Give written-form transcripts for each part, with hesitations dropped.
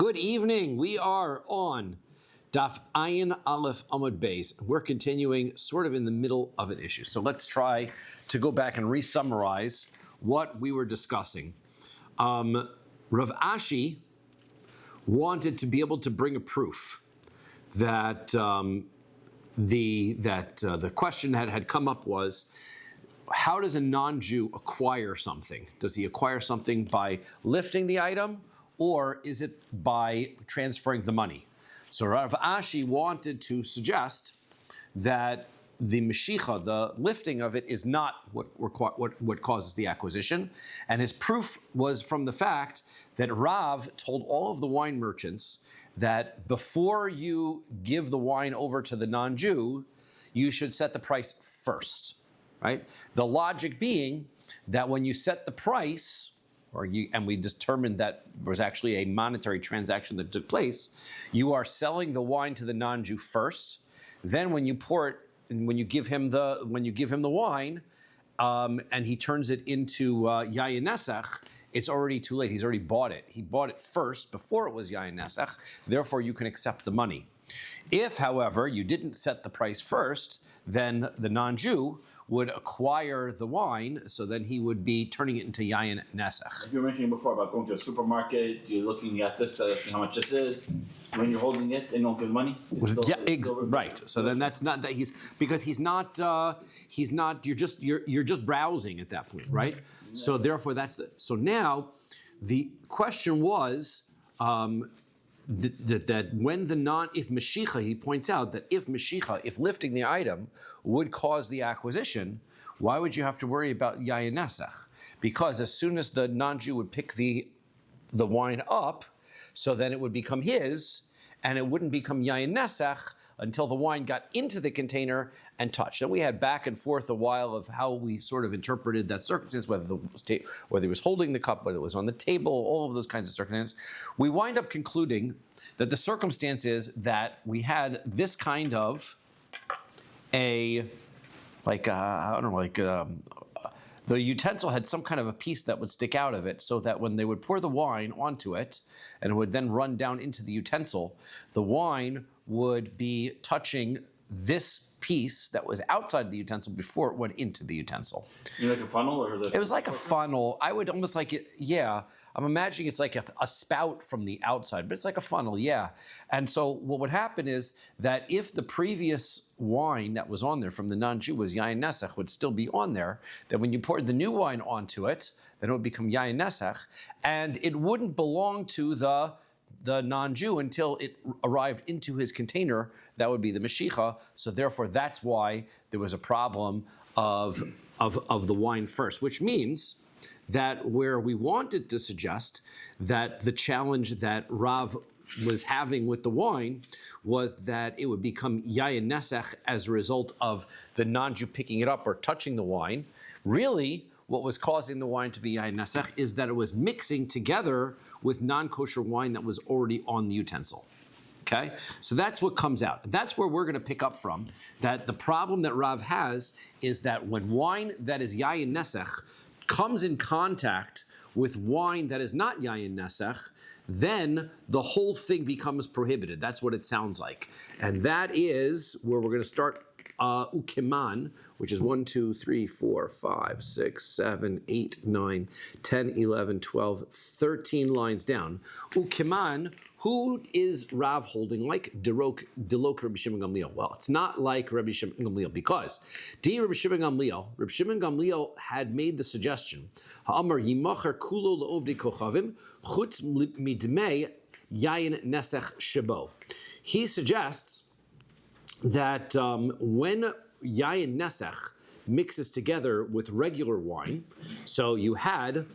Good evening. We are on Daf Ayin Aleph Amud Beis. We're continuing sort of in the middle of an issue. So let's try to go back and re-summarize what we were discussing. Rav Ashi wanted to be able to bring a proof that the question that had come up was, how does a non-Jew acquire something? Does he acquire something by lifting the item, or is it by transferring the money? So Rav Ashi wanted to suggest that the Mashicha, the lifting of it, is not what causes the acquisition. And his proof was from the fact that Rav told all of the wine merchants that before you give the wine over to the non-Jew, you should set the price first, right? The logic being that when you set the price, and we determined that there was actually a monetary transaction that took place, you are selling the wine to the non-Jew first. Then when you pour it, and when you give him the wine, and he turns it into yayin nesach, it's already too late. He's already bought it. He bought it first before it was yayin nesach. Therefore, you can accept the money. If, however, you didn't set the price first, then the non-Jew would acquire the wine, so then he would be turning it into yayin nesach. You were mentioning before about going to a supermarket, you're looking at this, asking how much this is. When you're holding it, they don't give money. Right. So then that's not that you're just browsing at that point, right? So therefore so now the question was that when if Mashicha, he points out that if lifting the item would cause the acquisition, why would you have to worry about yayin nesach? Because as soon as the non-Jew would pick the wine up, so then it would become his, and it wouldn't become yayin nesach until the wine got into the container and touched. And we had back and forth a while of how we sort of interpreted that circumstance, whether he was holding the cup, whether it was on the table, all of those kinds of circumstances. We wind up concluding that the circumstance is that we had this kind of the utensil had some kind of a piece that would stick out of it, so that when they would pour the wine onto it, and it would then run down into the utensil, the wine would be touching this piece that was outside the utensil before it went into the utensil. You like a funnel? It was like a funnel. I would almost like it, yeah. I'm imagining it's like a spout from the outside, but it's like a funnel, yeah. And so what would happen is that if the previous wine that was on there from the non-Jew was yayin nesach, would still be on there, then when you poured the new wine onto it, then it would become yayin nesach, and it wouldn't belong to the non-Jew until it arrived into his container. That would be the Mashicha. So therefore, that's why there was a problem of the wine first, which means that where we wanted to suggest that the challenge that Rav was having with the wine was that it would become yayin nesach as a result of the non-Jew picking it up or touching the wine. Really, what was causing the wine to be yayin nesach is that it was mixing together with non-kosher wine that was already on the utensil. Okay? So that's what comes out. That's where we're going to pick up from, that the problem that Rav has is that when wine that is yayin nesach comes in contact with wine that is not yayin nesach, then the whole thing becomes prohibited. That's what it sounds like. And that is where we're going to start ukiman, which is 1, 2, 3, 4, 5, 6, 7, 8, 9, 10, 11, 12, 13 lines down. Ukiman, who is Rav holding like? Dilok Rabbi Shimon Gamliel. Well, it's not like Rabbi Shimon Gamliel, because Rabbi Shimon Gamliel had made the suggestion, Ha'amar yimacher kulo le'ovdei kochavim chutz midmei yayin nesach shebo. He suggests that when yayin nesach mixes together with regular wine, so you had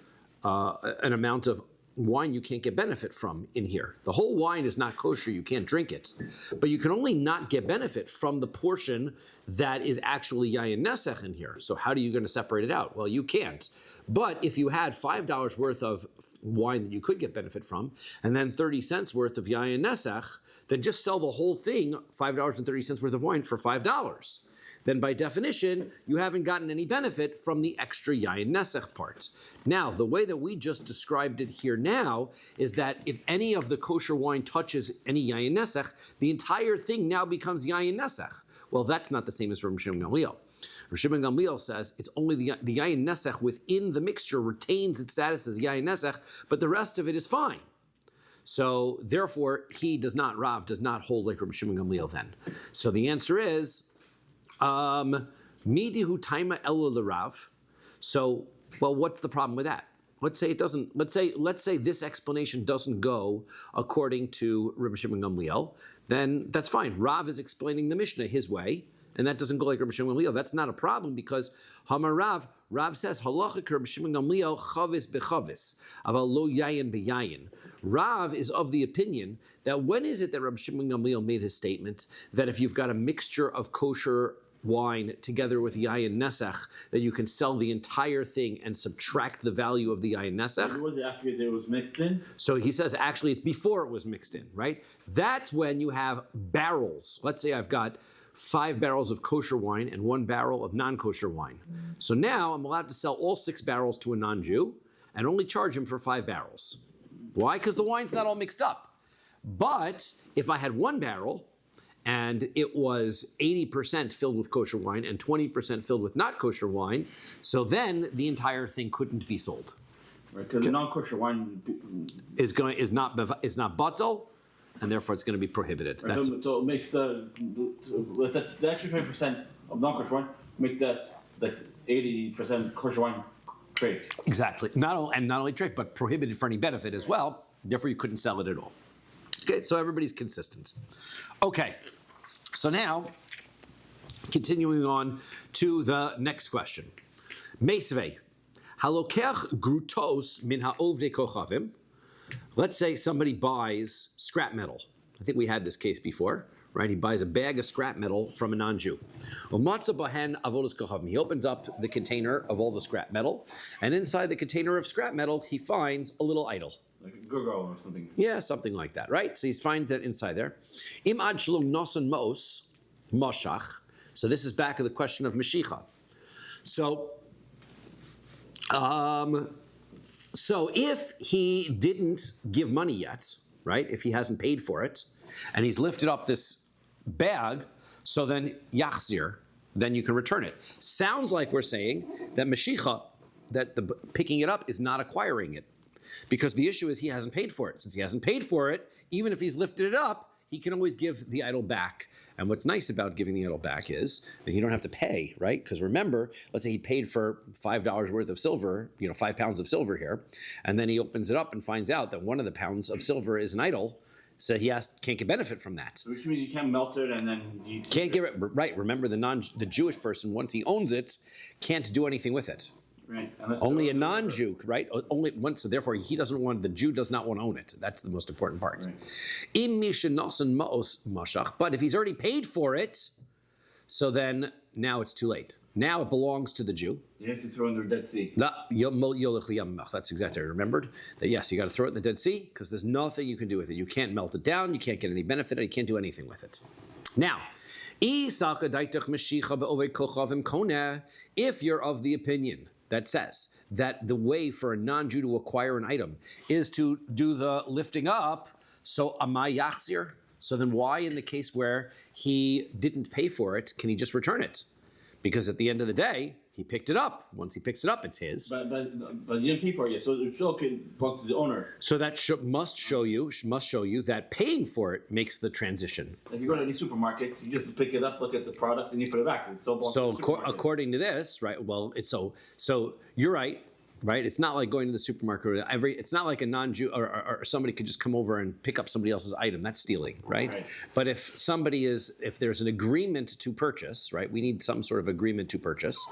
an amount of wine you can't get benefit from in here. The whole wine is not kosher, you can't drink it. But you can only not get benefit from the portion that is actually yayin nesach in here. So how are you going to separate it out? Well, you can't. But if you had $5 worth of wine that you could get benefit from, and then 30 cents worth of yayin nesach, then just sell the whole thing, $5.30 worth of wine, for $5. then by definition, you haven't gotten any benefit from the extra yayin nesech part. Now, the way that we just described it here now is that if any of the kosher wine touches any yayin nesech, the entire thing now becomes yayin nesech. Well, that's not the same as Rabbi Shimon Gamliel. Rabbi Shimon Gamliel says it's only the yayin nesech within the mixture retains its status as yayin nesech, but the rest of it is fine. So therefore, Rav does not hold like Rabbi Shimon Gamliel then. So the answer is, midihu taima elu l'Rav. So, well, what's the problem with that? Let's say it doesn't. Let's say this explanation doesn't go according to Rabbi Shimon Gamliel. Then that's fine. Rav is explaining the Mishnah his way, and that doesn't go like Rabbi Shimon Gamliel. That's not a problem because Hamar Rav says halacha Rabbi Shimon Gamliel chavis bechavis, aval lo yayin beyayin. Rav is of the opinion that when is it that Rabbi Shimon Gamliel made his statement that if you've got a mixture of kosher wine together with yayin nesech, that you can sell the entire thing and subtract the value of the yayin nesech? Was it after it was mixed in? So he says actually it's before it was mixed in, right? That's when you have barrels. Let's say I've got 5 barrels of kosher wine and 1 barrel of non-kosher wine. So now I'm allowed to sell all 6 barrels to a non-Jew and only charge him for 5 barrels. Why? Because the wine's not all mixed up. But if I had 1 barrel and it was 80% filled with kosher wine and 20% filled with not kosher wine, so then the entire thing couldn't be sold. Right, because the non-kosher wine is not batal, and therefore it's going to be prohibited. Right, so it makes the extra 20% of non-kosher wine make that 80% kosher wine treif. Exactly. Not only treif, but prohibited for any benefit as well. Therefore, you couldn't sell it at all. Okay, so everybody's consistent. Okay, so now, continuing on to the next question. Meisvei, halokech grutos min ha'ovdei kochavim. Let's say somebody buys scrap metal. I think we had this case before, right? He buys a bag of scrap metal from a non-Jew. Umatza bahen avodas kochavim. He opens up the container of all the scrap metal, and inside the container of scrap metal, he finds a little idol. Like a gurgle or something. Yeah, something like that, right? So he's finds that inside there. Im ad shalom noson mos moshach. So this is back to the question of Mashicha. So if he didn't give money yet, right? If he hasn't paid for it, and he's lifted up this bag, so then yachzir, then you can return it. Sounds like we're saying that Mashicha, that the picking it up is not acquiring it. Because the issue is he hasn't paid for it. Since he hasn't paid for it, even if he's lifted it up, he can always give the idol back. And what's nice about giving the idol back is that you don't have to pay, right? Because remember, let's say he paid for $5 worth of silver, 5 pounds of silver here, and then he opens it up and finds out that one of the pounds of silver is an idol, so he can't get benefit from that. Which means you can't melt it and then you can't get it right. Remember, the Jewish person, once he owns it, can't do anything with it. Right. Only a non-Jew, right? Only one. So therefore, the Jew does not want to own it. That's the most important part. Right. But if he's already paid for it, so then now it's too late. Now it belongs to the Jew. You have to throw it in the Dead Sea. That's exactly remembered. That yes, you got to throw it in the Dead Sea because there's nothing you can do with it. You can't melt it down. You can't get any benefit. You can't do anything with it. Now, if you're of the opinion that says that the way for a non-Jew to acquire an item is to do the lifting up, so amay yachzir, so then why in the case where he didn't pay for it, can he just return it? Because at the end of the day, he picked it up. Once he picks it up, it's his. But you didn't pay for it yet, so it still belong to the owner. So that must show you that paying for it makes the transition. If you go to any supermarket, you just pick it up, look at the product, and you put it back. It still belongs to the supermarket. According to this, right? Well, it's so you're right. Right? It's not like going to the supermarket. It's not like a non-Jew or somebody could just come over and pick up somebody else's item. That's stealing, right? But if there's an agreement to purchase, right? We need some sort of agreement to purchase.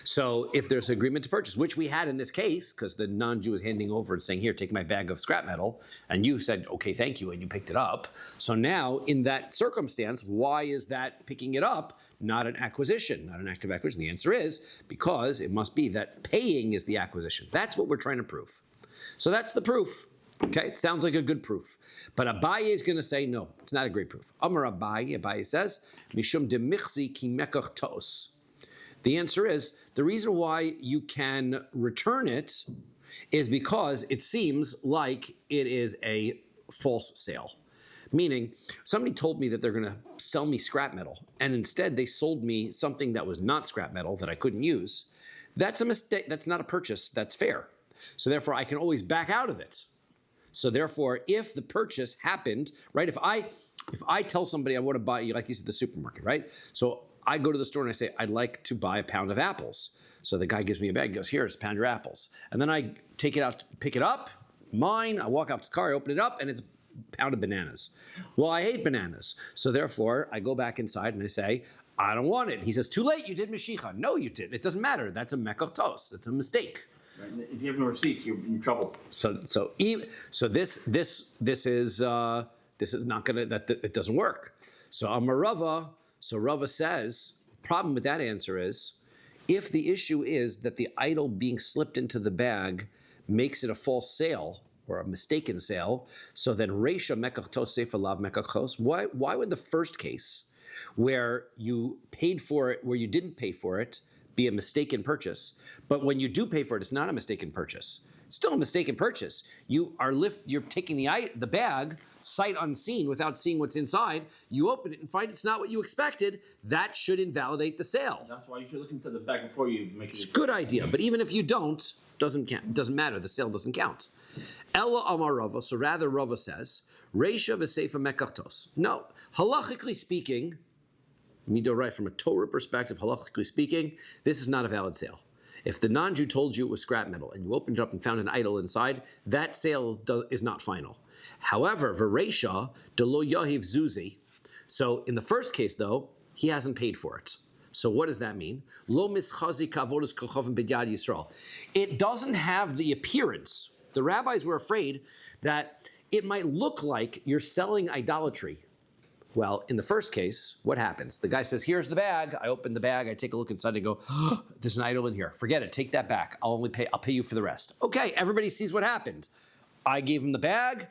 So if there's an agreement to purchase, which we had in this case, because the non-Jew was handing over and saying, here, take my bag of scrap metal, and you said, okay, thank you, and you picked it up. So now, in that circumstance, why is that picking it up not an acquisition, not an active acquisition? The answer is because it must be that paying is the acquisition. That's what we're trying to prove. So that's the proof. Okay, it sounds like a good proof. But Abaye is going to say, no, it's not a great proof. Amar Abaye says, Mishum de michzi ki mekach tos. The answer is, the reason why you can return it is because it seems like it is a false sale. Meaning, somebody told me that they're going to sell me scrap metal, and instead they sold me something that was not scrap metal that I couldn't use. That's a mistake. That's not a purchase. That's fair. So therefore, I can always back out of it. So therefore, if the purchase happened, right? If I tell somebody I want to buy, like you said, the supermarket, right? So I go to the store and I say, I'd like to buy a pound of apples. So the guy gives me a bag and goes, here's a pound of your apples. And then I take it out to pick it up, mine, I walk out to the car, I open it up, and it's a pound of bananas. Well, I hate bananas. So therefore, I go back inside and I say, I don't want it. He says, too late, you did Mashiach. No, you didn't. It doesn't matter. That's a mekach tos. It's a mistake. If you have no receipt, you're in trouble. So this is not gonna, that it doesn't work. So Amarava, so Rava says, problem with that answer is, if the issue is that the idol being slipped into the bag makes it a false sale or a mistaken sale, so then Reisha mekach tos sefer lav mekach tos. Why would the first case, where you paid for it, where you didn't pay for it, be a mistaken purchase? But when you do pay for it, it's not a mistaken purchase. Still a mistaken purchase. You're taking the bag, sight unseen, without seeing what's inside. You open it and find it's not what you expected. That should invalidate the sale. That's why you should look into the bag before you make it. It's a good idea, but even if you don't, doesn't matter. The sale doesn't count. Ella Amar Rava, so rather Rava says, Reisha v'seifa mekach tos. No, halachically speaking, right from a Torah perspective, halachically speaking, this is not a valid sale. If the non-Jew told you it was scrap metal and you opened it up and found an idol inside, that sale is not final. However, v'reisha delo yahiv zuzi. So in the first case, though, he hasn't paid for it. So what does that mean? Lo mischazi kavodas kochavim b'yad Yisrael. It doesn't have the appearance. The rabbis were afraid that it might look like you're selling idolatry. Well, in the first case, what happens? The guy says, here's the bag. I open the bag. I take a look inside and go, oh, there's an idol in here. Forget it. Take that back. I'll pay you for the rest. Okay, everybody sees what happened. I gave him the bag.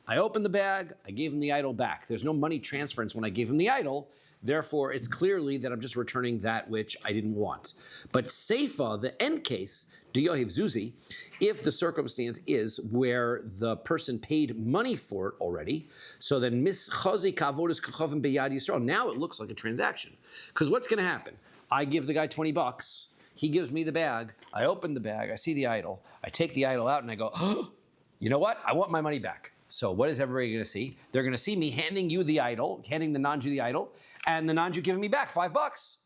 I opened the bag. I gave him the idol back. There's no money transference when I gave him the idol. Therefore, it's clearly that I'm just returning that which I didn't want. But Seifa, the end case, Diyohiv Zuzi, if the circumstance is where the person paid money for it already, so then mischazi kavodas kachavim beyad Yisrael, now it looks like a transaction. Because what's going to happen? I give the guy $20. He gives me the bag. I open the bag. I see the idol. I take the idol out and I go, oh, you know what? I want my money back. So what is everybody going to see? They're going to see me handing you the idol, handing the non-Jew the idol, and the non-Jew giving me back $5.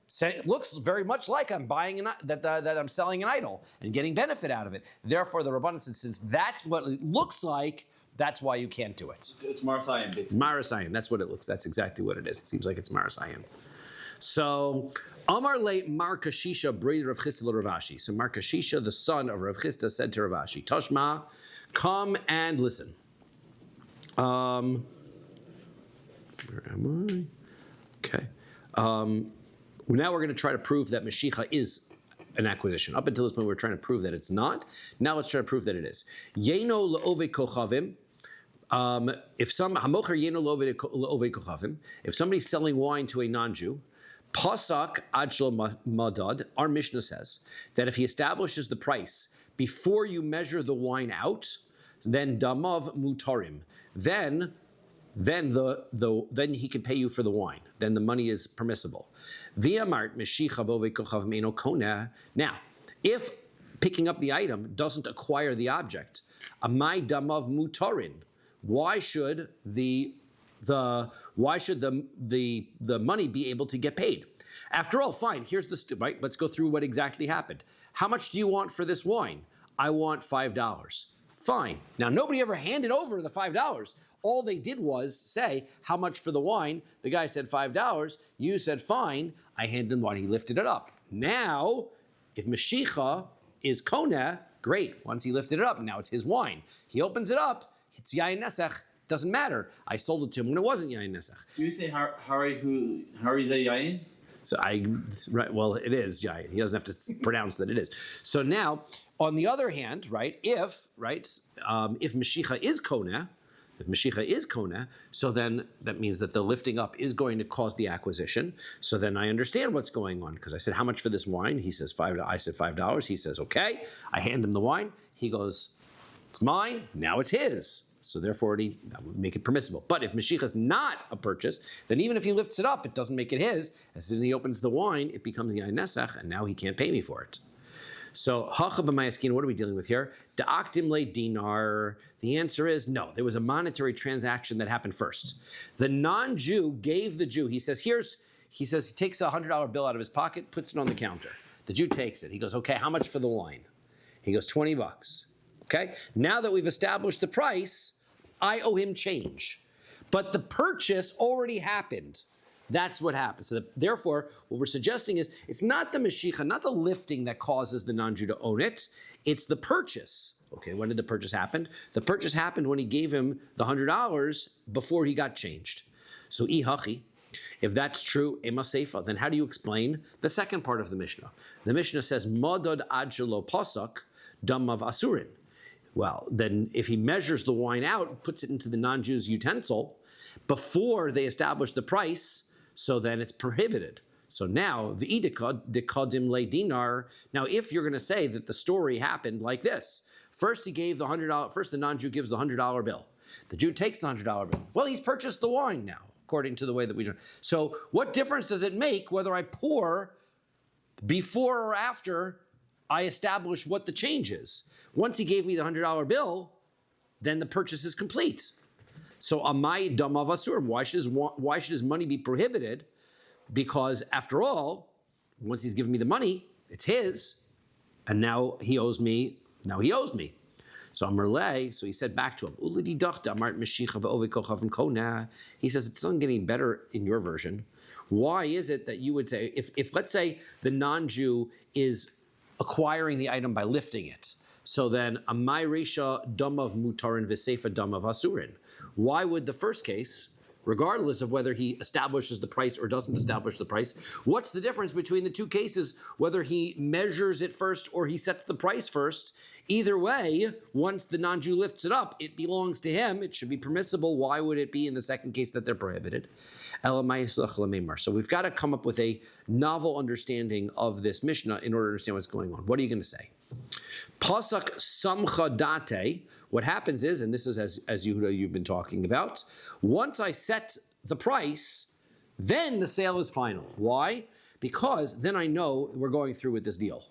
So it looks very much like I'm buying that I'm selling an idol and getting benefit out of it. Therefore, the Rabbanan said, since that's what it looks like, that's why you can't do it. It's Marasayan, basically. Marasayan, that's what it looks. That's exactly what it is. It seems like it's Marasayan. So Amar le Mar Kashisha brother of Chisda Rav Ashi. So Mar Kashisha, the son of Rav Chisda, said to Rav Ashi, Tashma, come and listen. Where am I? Okay. Now we're going to try to prove that Mashiach is an acquisition. Up until this point, we were trying to prove that it's not. Now let's try to prove that it is. Yeno le'ove kochavim. If somebody's selling wine to a non-Jew, pasak adshel madad, our Mishnah says that if he establishes the price before you measure the wine out, then damav mutarim. Then he can pay you for the wine. Then the money is permissible. Now, if picking up the item doesn't acquire the object, amai damav mutarin. Why should the money be able to get paid? After all, fine. Here's the right. Let's go through what exactly happened. How much do you want for this wine? I want $5. Fine. Now, nobody ever handed over the $5. All they did was say, how much for the wine? The guy said $5. You said, fine. I handed him wine. He lifted it up. Now, if Mashiach is Koneh, great. Once he lifted it up, now it's his wine. He opens it up. It's Yayin Nesach. Doesn't matter. I sold it to him when it wasn't Yayin Nesach. Do you say Hari Yayin? Right, well, it is, yeah, he doesn't have to pronounce that it is. So now, on the other hand, right, if Mashiach is Koneh, so then that means that the lifting up is going to cause the acquisition. So then I understand what's going on, because I said, how much for this wine? He says $5. I said $5. He says, okay. I hand him the wine. He goes, it's mine. Now it's his. So therefore, that would make it permissible. But if Mashiach is not a purchase, then even if he lifts it up, it doesn't make it his. As soon as he opens the wine, it becomes Yain Nesach, and now he can't pay me for it. So, Hacha b'mayaskin, what are we dealing with here? Da'aktim le dinar. The answer is no. There was a monetary transaction that happened first. The non-Jew gave the Jew. He says he takes a $100 bill out of his pocket, puts it on the counter. The Jew takes it. He goes, okay, how much for the wine? He goes, $20. Okay. Now that we've established the price, I owe him change, but the purchase already happened. That's what happens. So therefore, what we're suggesting is it's not the Mashiach, not the lifting that causes the non-Jew to own it. It's the purchase. Okay, when did the purchase happen? The purchase happened when he gave him the $100 before he got changed. So ihachi, if that's true, ema seifa, then how do you explain the second part of the Mishnah? The Mishnah says, Modod ad shelo pasak damav asurin. Well, then if he measures the wine out, puts it into the non-Jew's utensil, before they establish the price, so then it's prohibited. So now, the dekadim le dinar. Now, if you're going to say that the story happened like this, first he gave the $100, first the non-Jew gives the $100 bill. The Jew takes the $100 bill. Well, he's purchased the wine now, according to the way that we do. So what difference does it make whether I pour before or after I establish what the change is? Once he gave me the $100 bill, then the purchase is complete. So amai damav asurim. Why should his money be prohibited? Because after all, once he's given me the money, it's his, and now he owes me. So Amrle, so he said back to him, he says, it's not getting better in your version. Why is it that you would say, if let's say the non-Jew is acquiring the item by lifting it, so then amai reisha damav mutarin v'seifa damav asurin. Why would the first case, regardless of whether he establishes the price or doesn't establish the price, what's the difference between the two cases, whether he measures it first or he sets the price first? Either way, once the non-Jew lifts it up, it belongs to him. It should be permissible. Why would it be in the second case that they're prohibited? So we've got to come up with a novel understanding of this Mishnah in order to understand what's going on. What are you going to say? Pasak samcha date. What happens is, and this is as Yehuda you've been talking about, once I set the price, then the sale is final. Why? Because then I know we're going through with this deal.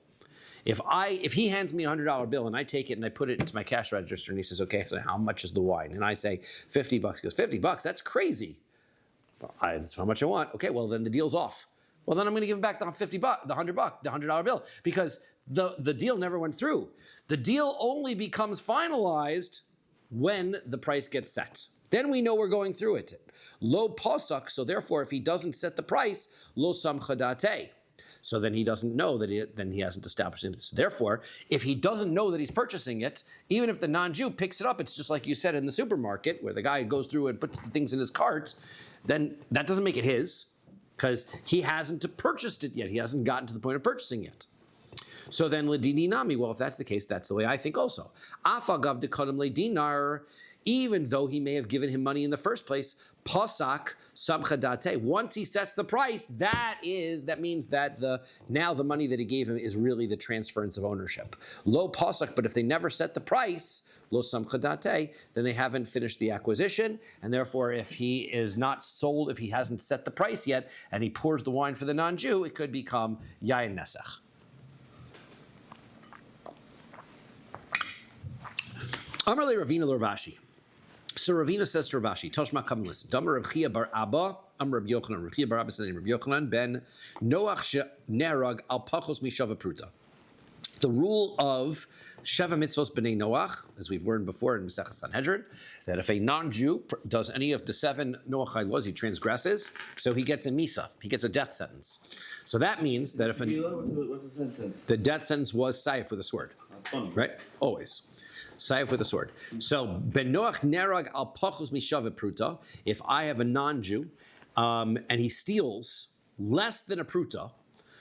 If he hands me a $100 bill and I take it and I put it into my cash register and he says, okay, so how much is the wine? And I say $50. He goes, $50? That's crazy. Well, that's how much I want. Okay, well then the deal's off. Well, then I'm going to give him back the $100, the $100 bill, because the deal never went through. The deal only becomes finalized when the price gets set. Then we know we're going through it. Lo pasak, so therefore, if he doesn't set the price, lo samcha date. So then he doesn't know that he hasn't established it. So therefore, if he doesn't know that he's purchasing it, even if the non-Jew picks it up, it's just like you said in the supermarket, where the guy goes through and puts the things in his cart, then that doesn't make it his, because he hasn't purchased it yet. He hasn't gotten to the point of purchasing it. So then, ledini nami, well, if that's the case, that's the way I think also. Afagav dekadam ledinar, even though he may have given him money in the first place, pasak samcha date. Once he sets the price, that means that now the money that he gave him is really the transference of ownership. Lo pasak, but if they never set the price, lo samcha date, then they haven't finished the acquisition, and therefore if he is not sold, if he hasn't set the price yet, and he pours the wine for the non-Jew, it could become yain nesach. Amarle Ravina Lorvashi. So Ravina says to Ravashi, Toshma, come listen. Damar Reb Chia bar Abba, Amar Reb Yochanan. Reb Chia bar Abba said, Reb Yochanan ben Noach nerag al pachos mishava pruta. The rule of Sheva mitzvos b'nei Noach, as we've learned before in Masechah Sanhedrin, that if a non-Jew does any of the 7 Noachide laws, he transgresses, so he gets a misa, he gets a death sentence. So that means that if What's the sentence? the death sentence was sayif with a sword, right? Always. Sayif with a sword. So, ben Noach nerag al pachos mishava pruta, if I have a non-Jew, and he steals less than a pruta,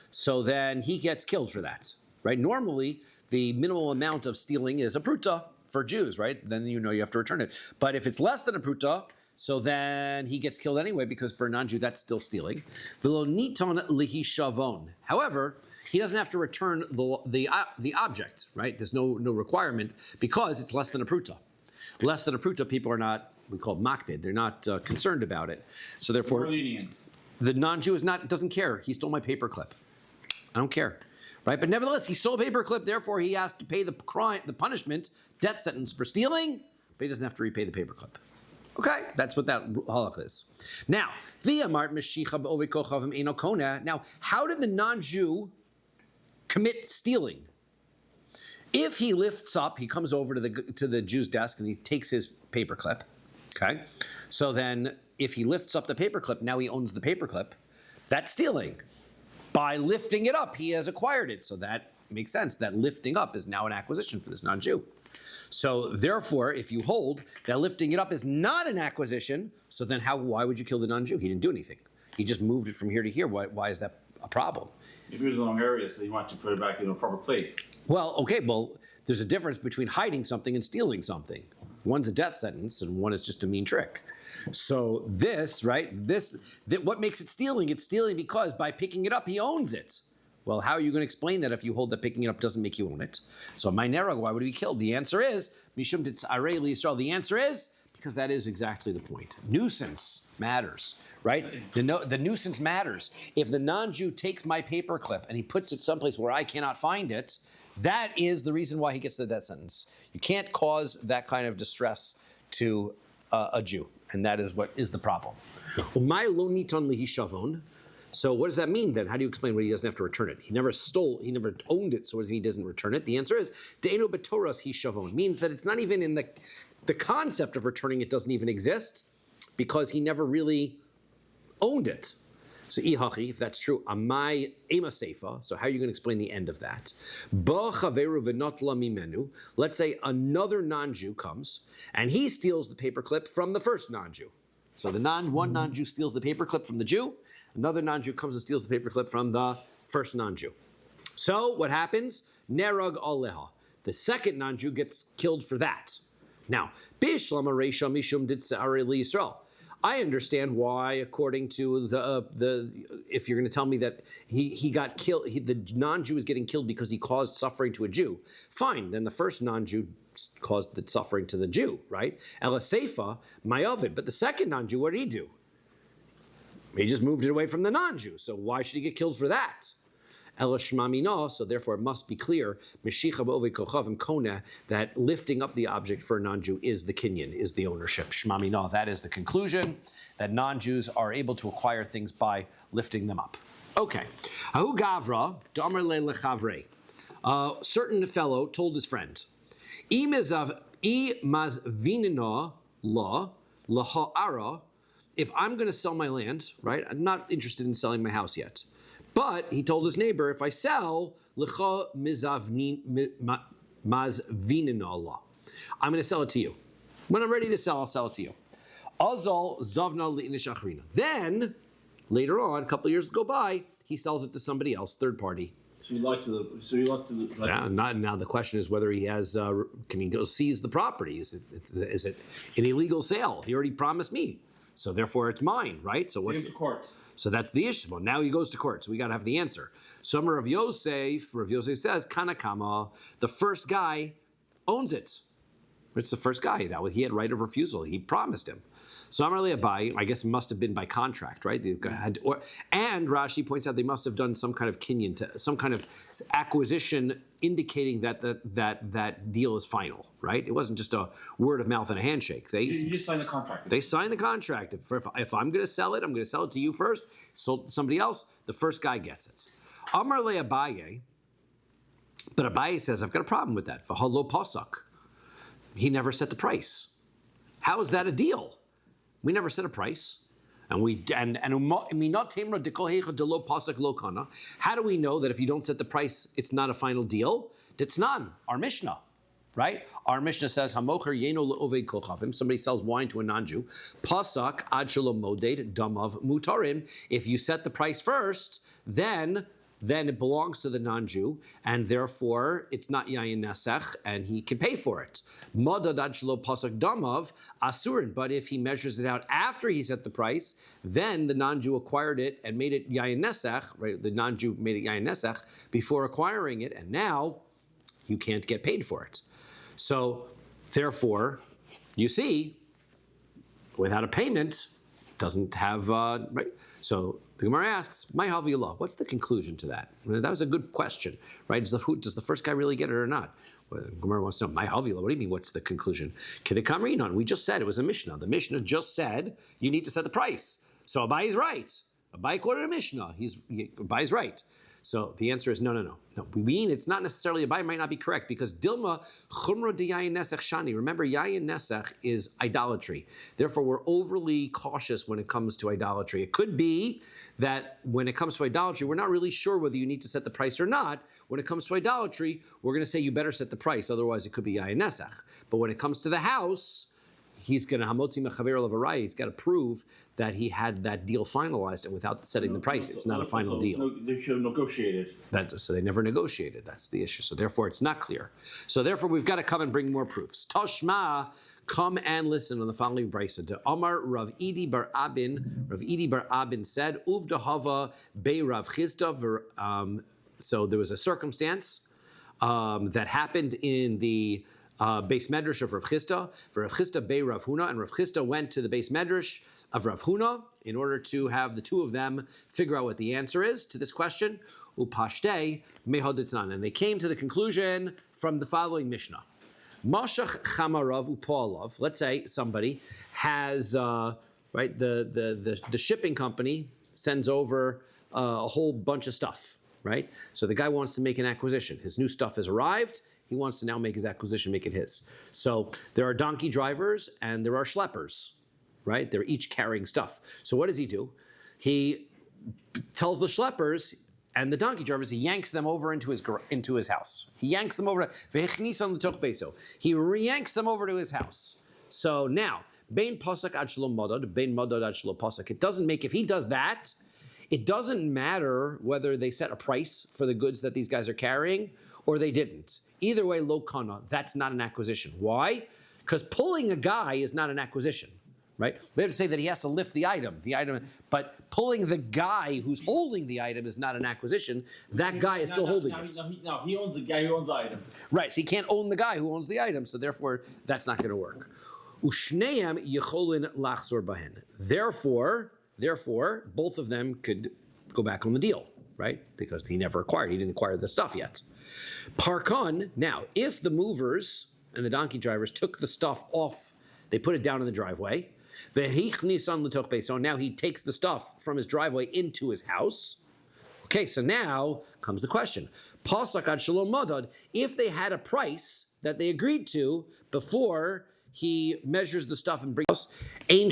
so then he gets killed for that, right? Normally, the minimal amount of stealing is a pruta for Jews, right? Then you know you have to return it. But if it's less than a pruta, so then he gets killed anyway, because for a non-Jew, that's still stealing. V'lo niton lihi shavon. However, he doesn't have to return the object, right? There's no requirement, because it's less than a pruta. Less than a pruta, people are not, we call it makpid, they're not concerned about it. So therefore, the non-Jew doesn't care. He stole my paperclip. I don't care. Right? But nevertheless, he stole a paperclip, therefore he has to pay the punishment, death sentence for stealing, but he doesn't have to repay the paperclip. Okay, that's what that halach is. Now, now, how did the non-Jew commit stealing? If he lifts up, he comes over to the Jew's desk and he takes his paperclip. Okay, so then if he lifts up the paperclip, now he owns the paperclip. That's stealing. By lifting it up, he has acquired it. So that makes sense. That lifting up is now an acquisition for this non-Jew. So therefore, if you hold that lifting it up is not an acquisition, so then why would you kill the non-Jew? He didn't do anything. He just moved it from here to here. Why is that a problem? If you're in the wrong area, so you want to put it back in a proper place. Well, okay, there's a difference between hiding something and stealing something. One's a death sentence and one is just a mean trick. So this, right, what makes it stealing? It's stealing because by picking it up, he owns it. Well, how are you going to explain that if you hold that picking it up doesn't make you own it? So my nerag, why would he be killed? The answer is, Mishum Titzarei Yisrael. The answer is, because that is exactly the point. Nuisance matters, right? The nuisance matters. If the non-Jew takes my paperclip and he puts it someplace where I cannot find it, that is the reason why he gets the death sentence. You can't cause that kind of distress to a Jew, and that is what is the problem. So what does that mean then? How do you explain why he doesn't have to return it? He never stole, he never owned it, so what does it mean he doesn't return it? The answer is, De'enu b'toras hi shavon, means that it's not even in the concept of returning it doesn't even exist, because he never really owned it. So ihachi, if that's true, amai ema seifa, so how are you going to explain the end of that? Ba chaveru v'notla mimenu, let's say another non-Jew comes, and he steals the paperclip from the first non-Jew. So one non-Jew steals the paperclip from the Jew, another non-Jew comes and steals the paperclip from the first non-Jew. So what happens? Nerag aleha. The second non-Jew gets killed for that. Now, bishlam areisha mishum ditzarei Yisrael. I understand why, according to if you're going to tell me that he got killed, the non-Jew is getting killed because he caused suffering to a Jew. Fine, then the first non-Jew caused the suffering to the Jew, right? Elaseifa, mayovid. But the second non-Jew, what did he do? He just moved it away from the non-Jew. So why should he get killed for that? Elashmamino, so therefore it must be clear, Meshicha b'ovei kochavim kona, that lifting up the object for a non-Jew is the kinyan, is the ownership. Shmamino, that is the conclusion, that non-Jews are able to acquire things by lifting them up. Okay. Ahu gavra, damar le lechavre. A certain fellow told his friend, mazvinina la laha'ara, if I'm going to sell my land, right, I'm not interested in selling my house yet. But he told his neighbor, if I sell, lecha mazvinin Allah, I'm going to sell it to you. When I'm ready to sell, I'll sell it to you. Azal zavna li'inish achrina. Then, later on, a couple of years go by, he sells it to somebody else, third party. So you like to. Yeah, now the question is whether he has. Can he go seize the property? Is it an illegal sale? He already promised me, so therefore it's mine, right? So what's to court? So that's the issue. Well, now he goes to court, so we got to have the answer. Somer Rav Yosef says, Kanakama, the first guy owns it. It's the first guy. He had right of refusal. He promised him. So Amar Rabbi, I guess it must have been by contract, right? And Rashi points out they must have done some kind of kinyan, some kind of acquisition indicating that that deal is final, right? It wasn't just a word of mouth and a handshake. You just signed the contract. They signed the contract. If I'm going to sell it, I'm going to sell it to you first. Sold it to somebody else. The first guy gets it. Amar le Abaye, but Abaye says, I've got a problem with that. V'halo pasak. He never set the price. How is that a deal? We never set a price. How do we know that if you don't set the price, it's not a final deal? Ditznan, our Mishnah. right? Our Mishnah says, Hamocher yeno le'oved kol chavim. Somebody sells wine to a non-Jew. Pasak ad shelo moded damav mutarin. If you set the price first, then it belongs to the non-Jew, and therefore it's not yayin nesech, and he can pay for it. Modad ad shelo pasak damav asurin. But if he measures it out after he set the price, then the non-Jew acquired it and made it yayin nesech. Right? The non-Jew made it yayin nesech before acquiring it, and now you can't get paid for it. So, therefore, you see, without a payment, doesn't have, right? So the Gemara asks, "My Haviyullah, what's the conclusion to that?" That was a good question, right? Does the first guy really get it or not? Well, the Gemara wants to know, "My Haviyullah, what do you mean, what's the conclusion?" Kidekamrinon, we just said it was a Mishnah. The Mishnah just said you need to set the price. So Abai is right. Abai quoted a Mishnah. Abai is right. So the answer is no. We mean it's not necessarily Abai might not be correct because Dilma chumra di yayin nesech shani. Remember, yayin nesech is idolatry. Therefore, we're overly cautious when it comes to idolatry. It could be that when it comes to idolatry, we're not really sure whether you need to set the price or not. When it comes to idolatry, we're going to say you better set the price, otherwise it could be yayin nesech. But when it comes to the house, he's going to hamotzi mechaver levarai. He's got to prove that he had that deal finalized, and without setting the price, it's not a final deal. They should have negotiated. So they never negotiated. That's the issue. So therefore, it's not clear. So therefore, we've got to come and bring more proofs. Toshma, come and listen on the following brisa. To Amar Rav Idi bar Abin. Rav Idi bar Abin said, Uvda hava be Rav Chisda. So there was a circumstance that happened in the base medrash of Rav Chisda. Rav Chisda be Rav Huna, and Rav Chisda went to the base medrash of Rav Huna in order to have the two of them figure out what the answer is to this question. Upashte mehaditnan, and they came to the conclusion from the following Mishnah. Mashach chamarav upalav. Let's say somebody has right the shipping company sends over a whole bunch of stuff. Right, so the guy wants to make an acquisition. His new stuff has arrived. He wants to now make his acquisition, make it his. So there are donkey drivers and there are schleppers, right? They're each carrying stuff. So what does he do? He tells the schleppers and the donkey drivers, he yanks them over into his house. He yanks them over. He yanks them over to his house. So now, bein pasak ad shelo madad, bein madad ad shelo pasak. It doesn't make, if he does that, it doesn't matter whether they set a price for the goods that these guys are carrying or they didn't. Either way, lo kana, that's not an acquisition. Why? Because pulling a guy is not an acquisition, right? We have to say that he has to lift the item, but pulling the guy who's holding the item is not an acquisition. That guy is still holding it. No, he owns the guy who owns the item. Right, so he can't own the guy who owns the item, so therefore that's not going to work. Ushneim yecholin lachzor bahen. Therefore, both of them could go back on the deal, right? Because he didn't acquire the stuff yet. Parkon, now, if the movers and the donkey drivers took the stuff off, they put it down in the driveway, so now he takes the stuff from his driveway into his house. Okay, so now comes the question. Pasak ad shelo madad, if they had a price that they agreed to before he measures the stuff and brings and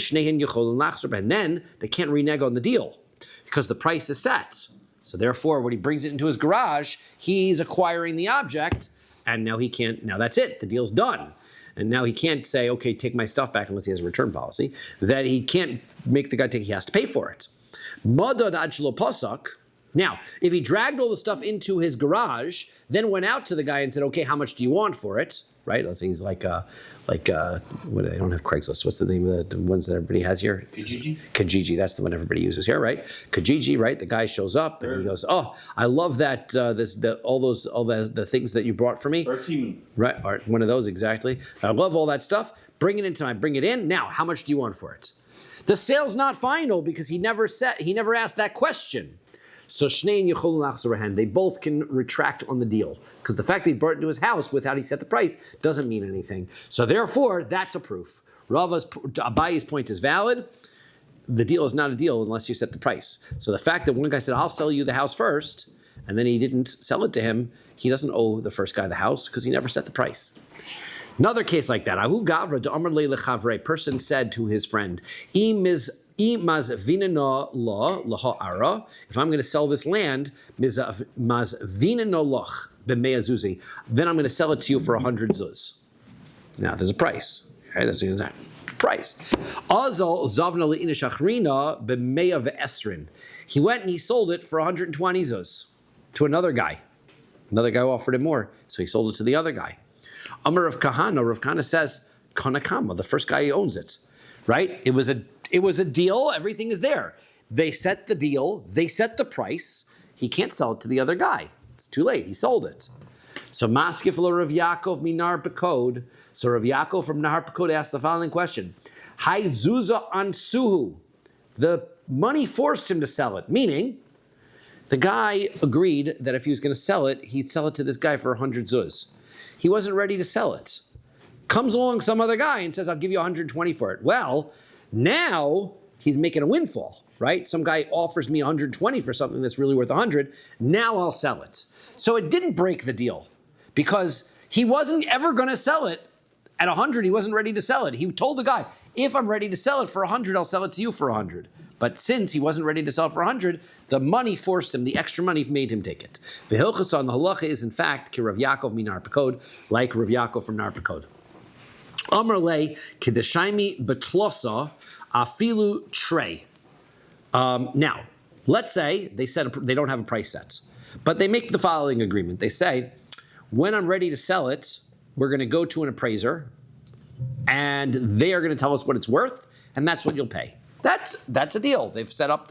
then they can't renege on the deal because the price is set. So therefore, when he brings it into his garage, he's acquiring the object, and now he can't. Now that's it. The deal's done, and now he can't say, "Okay, take my stuff back," unless he has a return policy. That he can't make the guy take. He has to pay for it. Madad ad shelo pasak. Now, if he dragged all the stuff into his garage, then went out to the guy and said, "Okay, how much do you want for it?" Right? Let's say he's like what they don't have Craigslist. What's the name of the ones that everybody has here? Kijiji. That's the one everybody uses here, right? Kijiji, right? The guy shows up and he goes, "Oh, I love that all the things that you brought for me." Right? Or one of those exactly. I love all that stuff. Bring it in. Now, how much do you want for it? The sale's not final because he never asked that question. So Shnein Yecholin Lachzor, they both can retract on the deal. Because the fact that he brought it into his house without he set the price doesn't mean anything. So therefore, that's a proof. Abayi's point is valid. The deal is not a deal unless you set the price. So the fact that one guy said, "I'll sell you the house first," and then he didn't sell it to him, he doesn't owe the first guy the house because he never set the price. Another case like that. Ahu Gavra Amar Le Lechavre. Person said to his friend, if I'm going to sell this land, b'mea zuzi. Then I'm going to sell it to you for 100 zuz. Now there's a price. Okay, that's the exact price. Azal zavna le'inish achrina b'mea ve'esrin. He went and he sold it for 120 zuz to another guy. Another guy offered him more, so he sold it to the other guy. Amar Rav Kahana says, Kanakama, the first guy who owns it, right? It was a deal. Everything is there. They set the deal. They set the price. He can't sell it to the other guy. It's too late. He sold it. So Maskif lo Rav Yaakov minar bekod. So Rav Yaakov from Nahar Pekod asked the following question: Hai zuza ansuhu. The money forced him to sell it, meaning the guy agreed that if he was going to sell it, he'd sell it to this guy for 100 zuz. He wasn't ready to sell it. Comes along some other guy and says, I'll give you 120 for it. Well, now he's making a windfall, right? Some guy offers me 120 for something that's really worth 100. Now I'll sell it. So it didn't break the deal because he wasn't ever going to sell it at 100. He wasn't ready to sell it. He told the guy, if I'm ready to sell it for 100, I'll sell it to you for 100. But since he wasn't ready to sell it for 100, the money forced him, the extra money made him take it. The hilchas on the halacha is in fact ki Rav Yaakov minar Pekod, like Rav Yaakov from Nar Pekod. Amar le kedeshaimi betlosa afilu trey. Now, let's say they don't have a price set, but they make the following agreement. They say, when I'm ready to sell it, we're going to go to an appraiser, and they are going to tell us what it's worth, and that's what you'll pay. That's a deal. They've set up,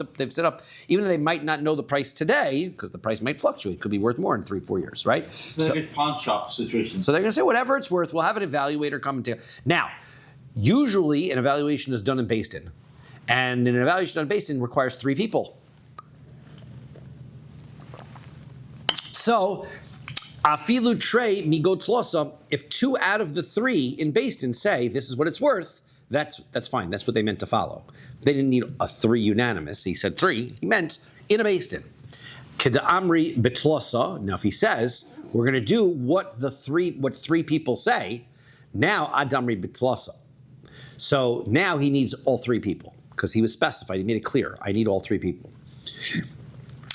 even though they might not know the price today, because the price might fluctuate, could be worth more in 3-4 years, right? It's like a pawn shop situation. So they're going to say, whatever it's worth, we'll have an evaluator come and tell. Now, usually an evaluation is done in Beis Din, and an evaluation done in Beis Din requires 3 people. So, afilu trey migo tlosa, if 2 out of the 3 in Beis Din say this is what it's worth, that's fine. That's what they meant to follow. They didn't need a 3 unanimous. He said 3. He meant in a Beis Din. Keda amri betlosa. Now, if he says we're going to do what 3 people say, now adamri betlosa. So now he needs all 3 people because he was specified. He made it clear. I need all 3 people.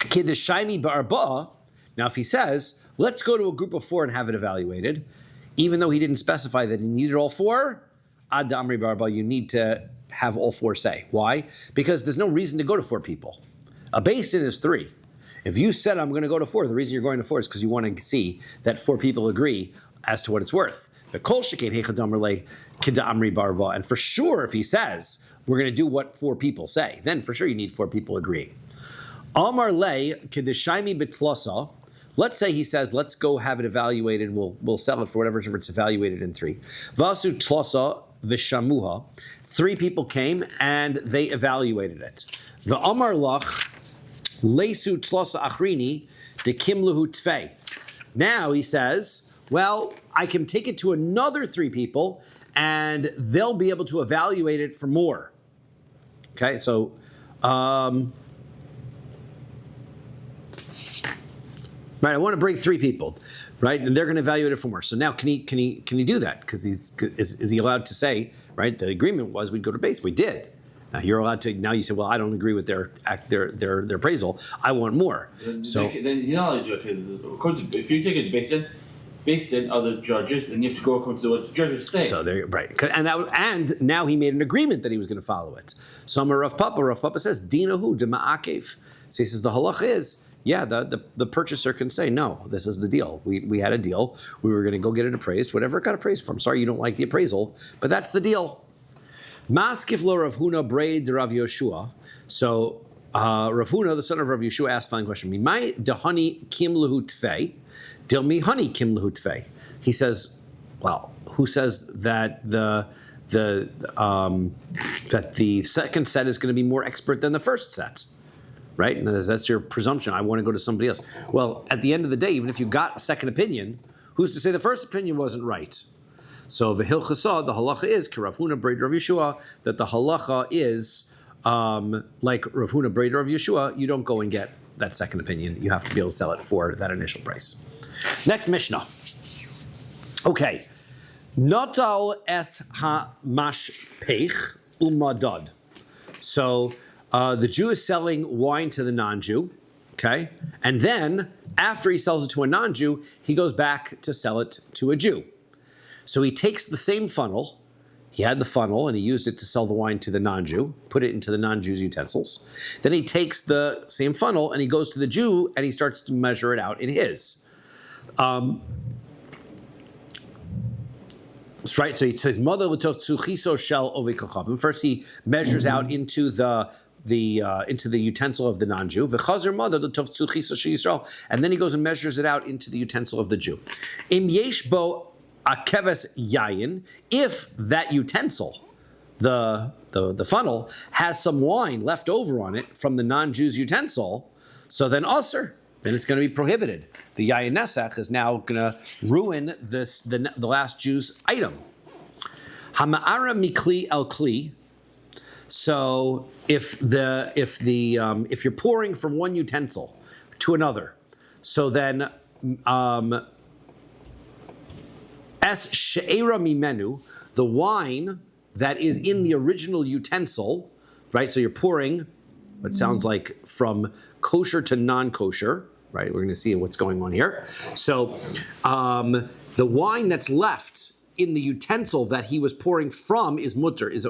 Kedeshaimi barba. Now, if he says let's go to a group of 4 and have it evaluated, even though he didn't specify that he needed all 4. Ad Amri Barba, you need to have all 4 say. Why? Because there's no reason to go to 4 people. A Beis Din is 3. If you said I'm going to go to 4, the reason you're going to 4 is because you want to see that 4 people agree as to what it's worth. The Kol Shekain Hechadamrle Kida Amri Barba, and for sure if he says we're going to do what 4 people say, then for sure you need 4 people agreeing. Amar Le Kedeshaimi Betlosa. Let's say he says, let's go have it evaluated. We'll sell it for whatever it's evaluated in 3. Vasu Tlosa Vishamuha. 3 people came and they evaluated it. The Amar Lach Lesu Tlosa Achrini de Kimluhu Tfei. Now he says, well, I can take it to another 3 people and they'll be able to evaluate it for more. Okay, so right, I want to bring 3 people, right, and they're going to evaluate it for more. So now, can he do that? Because is he allowed to say, right? The agreement was we'd go to base. We did. Now you're allowed to. Now you say, well, I don't agree with their appraisal. I want more. So then you're not allowed to do it because if you take it to Beis Din are the judges, and you have to go according to what the judges say. So there, right, and now he made an agreement that he was going to follow it. So Rav Papa says, Dinahu de ma'akev. So he says the halacha is. Yeah, the purchaser can say, no, this is the deal. We had a deal. We were going to go get it appraised. Whatever it got appraised for. I'm sorry you don't like the appraisal, but that's the deal. Maskif lo Rav Huna braid Rav Yoshua. So Rav Huna, the son of Rav Yoshua, asked the following question. Mimai dehani kim lehu tfei, dil mi hani kim lehu tfei. He says, well, who says that the second set is going to be more expert than the first set? Right? And that's your presumption. I want to go to somebody else. Well, at the end of the day, even if you got a second opinion, who's to say the first opinion wasn't right? So the hilchasa, the halacha is Rav Huna braid Rav Yeshua, that the halacha is like Rav Huna braid Rav Yeshua. You don't go and get that second opinion. You have to be able to sell it for that initial price. Next Mishnah. Okay, Natal es ha mashpech umadad. So. The Jew is selling wine to the non-Jew, Okay? And then, after he sells it to a non-Jew, he goes back to sell it to a Jew. So he takes the same funnel, he had the funnel and he used it to sell the wine to the non-Jew, put it into the non-Jew's utensils. Then he takes the same funnel and he goes to the Jew and he starts to measure it out in his. Right, so he says, first he measures out into the utensil of the non-Jew, and then he goes and measures it out into the utensil of the Jew. If that utensil, the funnel, has some wine left over on it from the non-Jew's utensil, so then aser, then it's going to be prohibited. The yayin nesach is now going to ruin the last Jew's item. Hama'ara mikli el kli. So if you're pouring from one utensil to another, so then es she'era mimenu, the wine that is in the original utensil, right? So you're pouring what sounds like from kosher to non-kosher, right? We're going to see what's going on here. So the wine that's left in the utensil that he was pouring from is mutter, is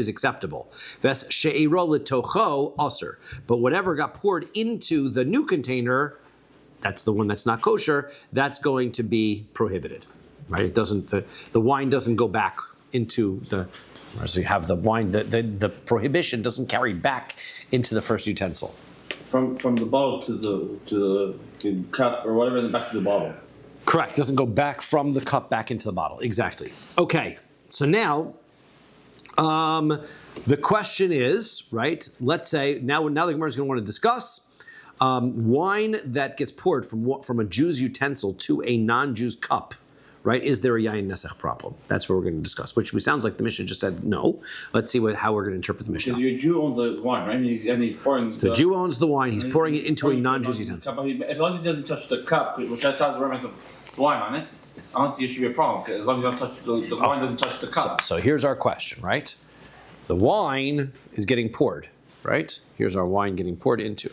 acceptable. Ves she'ero letocho aser. But whatever got poured into the new container, that's the one that's not kosher, that's going to be prohibited, right? It doesn't, the wine doesn't go back into the, so you have the wine, the prohibition doesn't carry back into the first utensil. From the bottle to the cup or whatever in the back of the bottle. Correct. It doesn't go back from the cup back into the bottle. Exactly. Okay. So now, the question is, right? Let's say now the Gemara is going to want to discuss wine that gets poured from a Jew's utensil to a non-Jew's cup. Right? Is there a yayin nesach problem? That's what we're going to discuss. Which sounds like the Mishnah just said no. Let's see how we're going to interpret the Mishnah. Because your Jew owns the wine, right? And he's pouring. The Jew owns the wine. He's pouring it into a non-Jew's utensil. As long as he doesn't touch the cup, which has the remnants of wine on it, I don't see it should be a problem. As long as you don't touch the wine doesn't touch the cup. So here's our question, right? The wine is getting poured, right? Here's our wine getting poured into.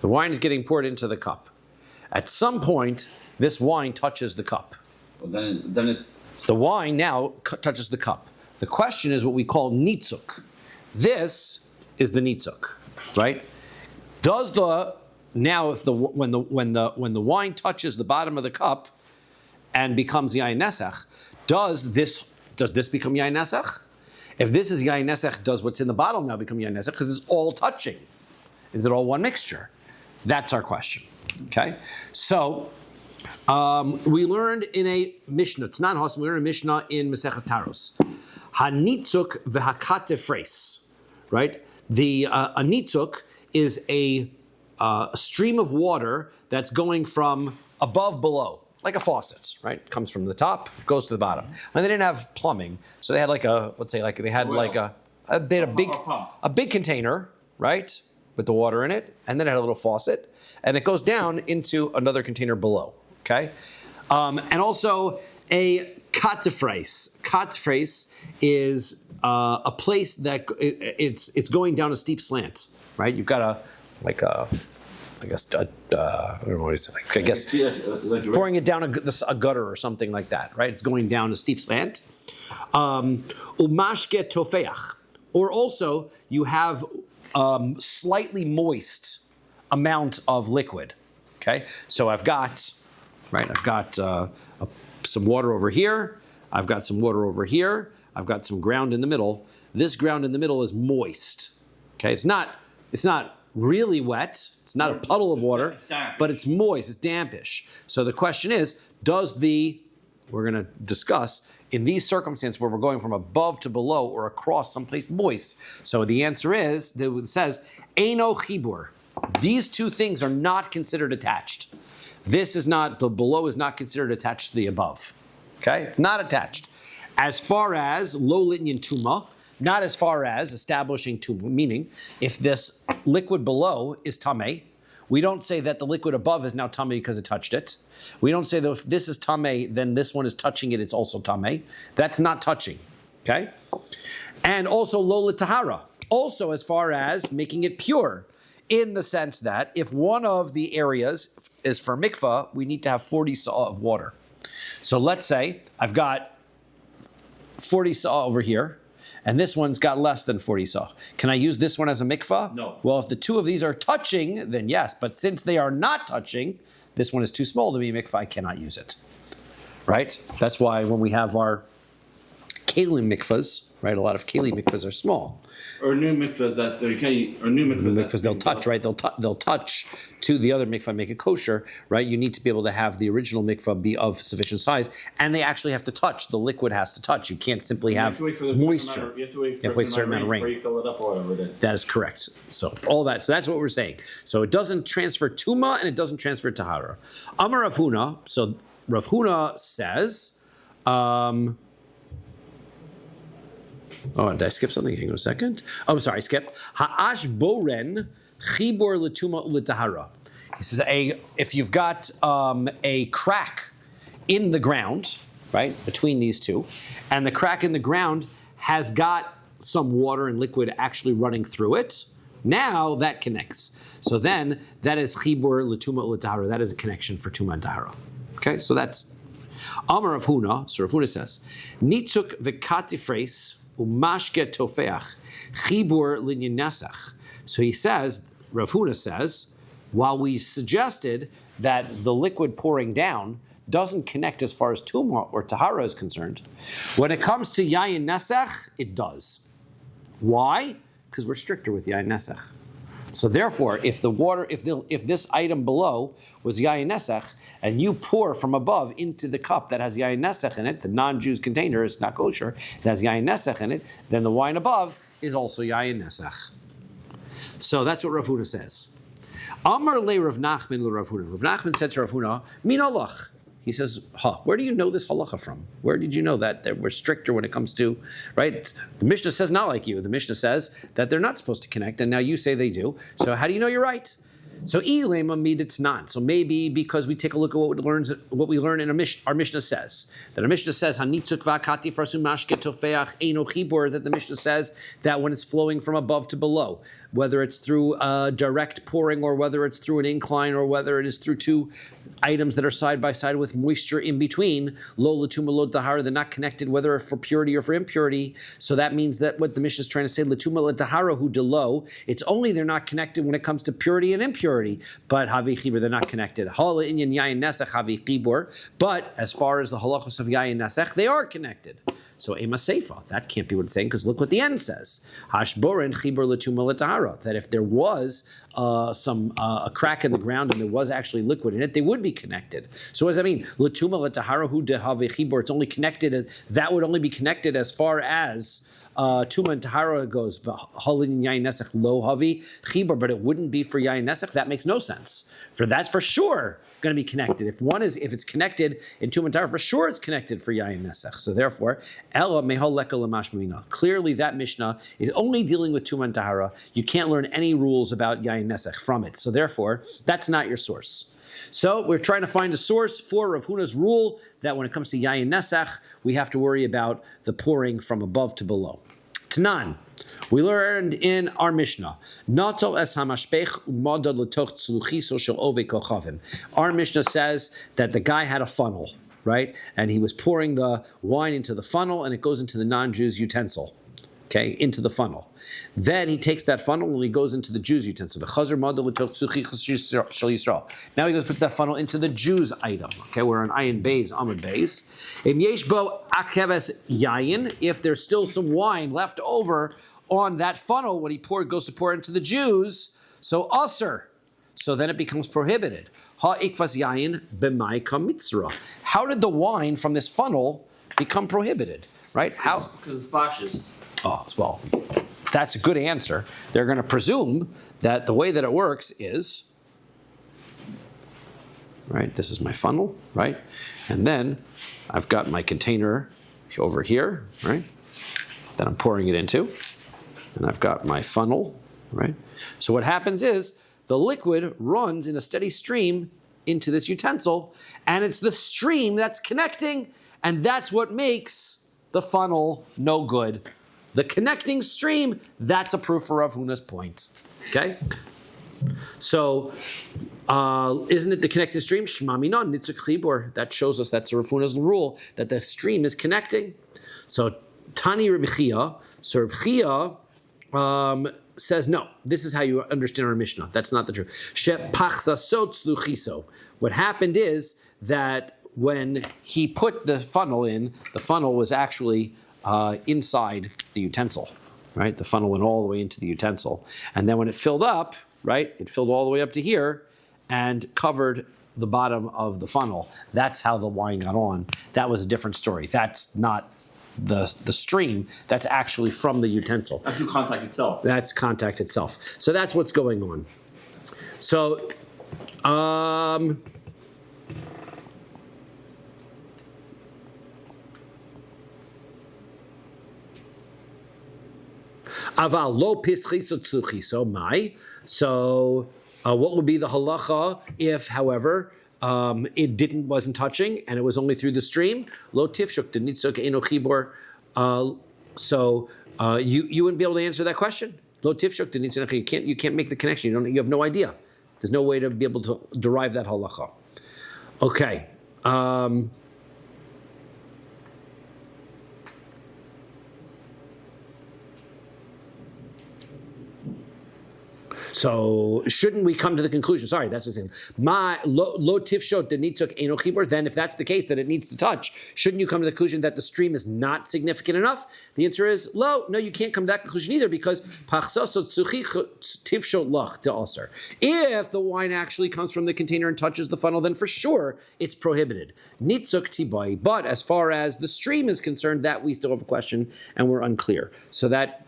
The wine is getting poured into the cup. At some point, this wine touches the cup. Well, then it's... The wine now touches the cup. The question is what we call nitzuk. This is the nitzuk, right? Does when the wine touches the bottom of the cup and becomes yayin nesach, does this become yayin nesach? If this is yayin nesach, does what's in the bottle now become yayin nesach? Because it's all touching. Is it all one mixture? That's our question. Okay, so we learned in a Mishnah, Tnan Hasim, we learned a Mishnah in Maseches Taros. Hanitzuk v'hakatefres, right? A nitzuk is a stream of water that's going from above below, like a faucet, right? It comes from the top, goes to the bottom. And they didn't have plumbing, so they had a big container, right, with the water in it, and then it had a little faucet. And it goes down into another container below, okay? And also a katefres. Katefres is a place that it's going down a steep slant, right? You've got I don't know what is it, I guess pouring it down a gutter or something like that, right? It's going down a steep slant. Umashke tofeach, or also you have slightly moist amount of liquid. Okay, so I've got some water over here. I've got some water over here. I've got some ground in the middle. This ground in the middle is moist. Okay, it's not really wet. It's not a puddle of water, but it's moist. It's dampish. So the question is, we're going to discuss in these circumstances where we're going from above to below or across someplace moist. So the answer is, it says, Eino chibur. These two things are not considered attached. The below is not considered attached to the above. Okay? It's not attached. As far as lo litnyan tuma, not as far as establishing tuma, meaning if this liquid below is tameh, we don't say that the liquid above is now tameh because it touched it. We don't say that if this is tameh, then this one is touching it, it's also tameh. That's not touching. Okay? And also lo l'tahara. Also, as far as making it pure, in the sense that if one of the areas is for mikvah, we need to have 40 saw of water. So let's say I've got 40 saw over here, and this one's got less than 40 saw. Can I use this one as a mikvah? No. Well, if the two of these are touching, then yes. But since they are not touching, this one is too small to be mikvah. I cannot use it. Right? That's why when we have our kelim mikvahs, right? A lot of kelim mikvahs are small. Or new mikvahs that they can't, or new mikvahs, Mikvahs they'll touch, right? They'll touch to the other mikvah, make it kosher, right? You need to be able to have the original mikvah be of sufficient size, and they actually have to touch. The liquid has to touch. You can't simply have moisture. You have to wait for a certain amount of rain before you fill it up or whatever it is. That is correct. So all that. So that's what we're saying. So it doesn't transfer tuma and it doesn't transfer tahara. Amar Rav Huna. So Rav Huna says. Oh, did I skip something? Hang on a second. Oh, I'm sorry, skip. Ha'ash boren chibor letuma uletahara. He says, if you've got a crack in the ground, right, between these two, and the crack in the ground has got some water and liquid actually running through it, now that connects. So then that is chibor letuma uletahara. That is a connection for tuma and tahara. Okay, so that's Amar Rav Huna. So Rav Huna says, nitzuk v'katifres umashke tofeach chibur linyan nesach. So he says, Rav Huna says, while we suggested that the liquid pouring down doesn't connect as far as tumah or tahara is concerned, when it comes to yayin nesach, it does. Why? Because we're stricter with yayin nesach. So therefore, if the water, if this item below was yayin nesach, and you pour from above into the cup that has yayin nesach in it, the non-Jew's container is not kosher, it has yayin nesach in it, then the wine above is also yayin nesach. So that's what Rav Huna says. Amar le Rav Nachman le Rav Huna. Rav Nachman said to Rav Huna, min halach. He says, where do you know this halacha from? Where did you know that we're stricter when it comes to, right? The Mishnah says not like you. The Mishnah says that they're not supposed to connect, and now you say they do. So how do you know you're right? So ilema miditnan. So maybe because we take a look at what we learn in our Mishnah says. That our Mishnah says, Hanitzuk v'akati farsu mashke tofeach eino chibur, that the Mishnah says that when it's flowing from above to below, whether it's through direct pouring or whether it's through an incline or whether it is through two items that are side by side with moisture in between, lo latuma lo tahara, they're not connected whether for purity or for impurity. So that means that what the Mishnah is trying to say, latuma lo tahara hu delo, it's only they're not connected when it comes to purity and impurity, but havi chibur, they're not connected. Hala inyan yayin nesach havi chibur, but as far as the halachos of yayin nesach, they are connected. So ema seifa, that can't be what it's saying, because look what the end says. Hashboren chibur latuma lo tahara, that if there was a crack in the ground and there was actually liquid in it, they would be connected. So what does that mean? Latuma latahara hu dehave chibur. It's only connected. That would only be connected as far as tuma and tahara goes. Halin yayin nesach lo havi chibur, but it wouldn't be for yayin nesach. That makes no sense. For that's for sure going to be connected. If it's connected in tuma and tahara, for sure it's connected for yayin nesach. So therefore, ella mehal leka lamashmina. Clearly, that Mishnah is only dealing with tuma and tahara. You can't learn any rules about yayin nesach from it. So therefore, that's not your source. So we're trying to find a source for Rav Huna's rule that when it comes to yayin nesach, we have to worry about the pouring from above to below. Tanan, we learned in our Mishnah, Nato es hamashpech umadad letoch tzluchiso shel ove kochavim. Our Mishnah says that the guy had a funnel, right? And he was pouring the wine into the funnel, and it goes into the non-Jew's utensil. Okay, into the funnel. Then he takes that funnel and he goes into the Jew's utensil. Now he goes puts that funnel into the Jew's item. Okay, we're on ayin beis, amud beis. If there's still some wine left over on that funnel when he goes to pour into the Jews, so usr. So then it becomes prohibited. How did the wine from this funnel become prohibited? Right? How? Because it splashes. Oh, well, that's a good answer. They're going to presume that the way that it works is, right, this is my funnel, right? And then I've got my container over here, right, that I'm pouring it into. And I've got my funnel, right? So what happens is the liquid runs in a steady stream into this utensil, and it's the stream that's connecting, and that's what makes the funnel no good. the connecting stream, that's a proof for Rav Huna's point. Okay? So, isn't it the connecting stream? Shema minon nitzuk chibur. That shows us that's Rav Huna's rule, that the stream is connecting. So, Tani Rabbi Chia. So, Rabbi Chia says, no, this is how you understand our Mishnah. That's not the truth. What happened is that when he put the funnel in, the funnel was actually inside the utensil, right? The funnel went all the way into the utensil. And then when it filled up, right, it filled all the way up to here and covered the bottom of the funnel. That's how the wine got on. That was a different story. That's not the stream. That's actually from the utensil. That's through contact itself. That's contact itself. So that's what's going on. So, aval lo pischiso tzuchiso mai. So, what would be the halacha if, however, it wasn't touching and it was only through the stream? Lo tifshuk denitzuk eno chibor. So you wouldn't be able to answer that question. Lo tifshuk denitzuk. You can't make the connection. You have no idea. There's no way to be able to derive that halacha. Okay. So shouldn't we come to the conclusion? Sorry, that's the same. My lo tifshot denitzuk eno chibur. Then, if that's the case that it needs to touch, shouldn't you come to the conclusion that the stream is not significant enough? The answer is lo. No, you can't come to that conclusion either because pachsasot tifshot lach to aser. If the wine actually comes from the container and touches the funnel, then for sure it's prohibited. Nitzuk tibai. But as far as the stream is concerned, that we still have a question and we're unclear. So that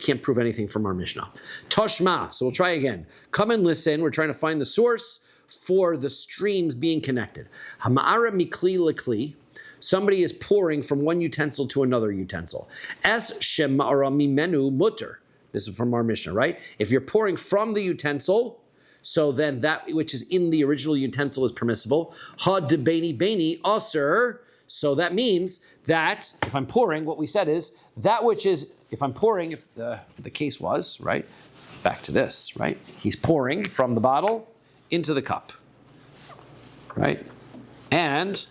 can't prove anything from our Mishnah. Toshma, so we'll try again. Come and listen. We're trying to find the source for the streams being connected. Hama'ara mikli lekli. Somebody is pouring from one utensil to another utensil. Es shema'ara mimenu mutter. This is from our Mishnah, right? If you're pouring from the utensil, so then that which is in the original utensil is permissible. Ha debeni beni aser. So that means that if I'm pouring, what we said is that which is, if I'm pouring, if the case was, right, back to this, right, he's pouring from the bottle into the cup, right, and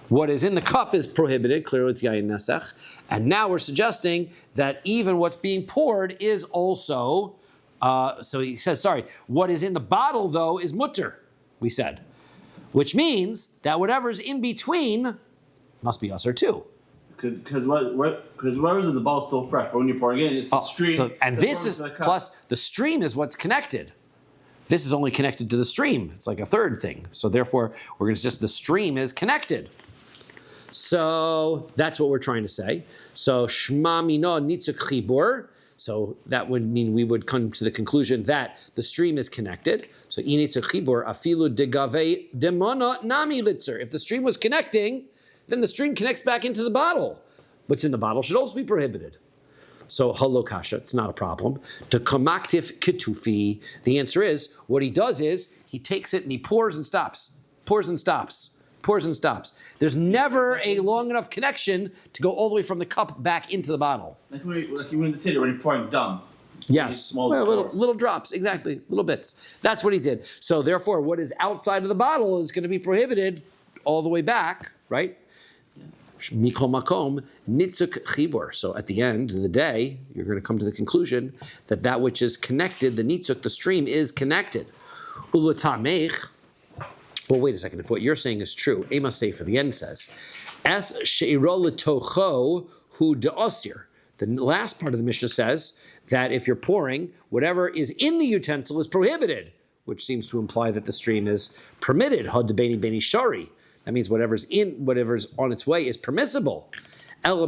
what is in the cup is prohibited, clearly it's yayin nesach, and now we're suggesting that even what's being poured is also, so he says, sorry, what is in the bottle though is mutter, we said, which means that whatever's in between must be usher too. Because whatever's in the bottle is still fresh, but when you're pouring in, it's the stream. So, and this is, plus the stream is what's connected. This is only connected to the stream. It's like a third thing. So therefore, we're going to just, the stream is connected. So that's what we're trying to say. So shma mino nitzuk chibur. So that would mean we would come to the conclusion that the stream is connected. So initzuk chibur afilu degave demona nami litzer. If the stream was connecting, then the stream connects back into the bottle. What's in the bottle should also be prohibited. So halokasha, it's not a problem. To kamaktif ketufi, the answer is, what he does is, he takes it and he pours and stops, pours and stops, pours and stops. There's never a long enough connection to go all the way from the cup back into the bottle. Like you went to the city when you're pouring down. Yes, Small little drops, exactly, little bits. That's what he did. So therefore, what is outside of the bottle is going to be prohibited all the way back, right? Mikol makom nitzuk chibur. So at the end of the day, you're going to come to the conclusion that that which is connected, the nitzuk, the stream, is connected. Ulatamech. Well, wait a second. If what you're saying is true, Ema Sefer, the end says, Es she'iro letocho hu de'osir. The last part of the Mishnah says that if you're pouring, whatever is in the utensil is prohibited, which seems to imply that the stream is permitted. Had debeni beni shari. That means whatever's on its way is permissible. So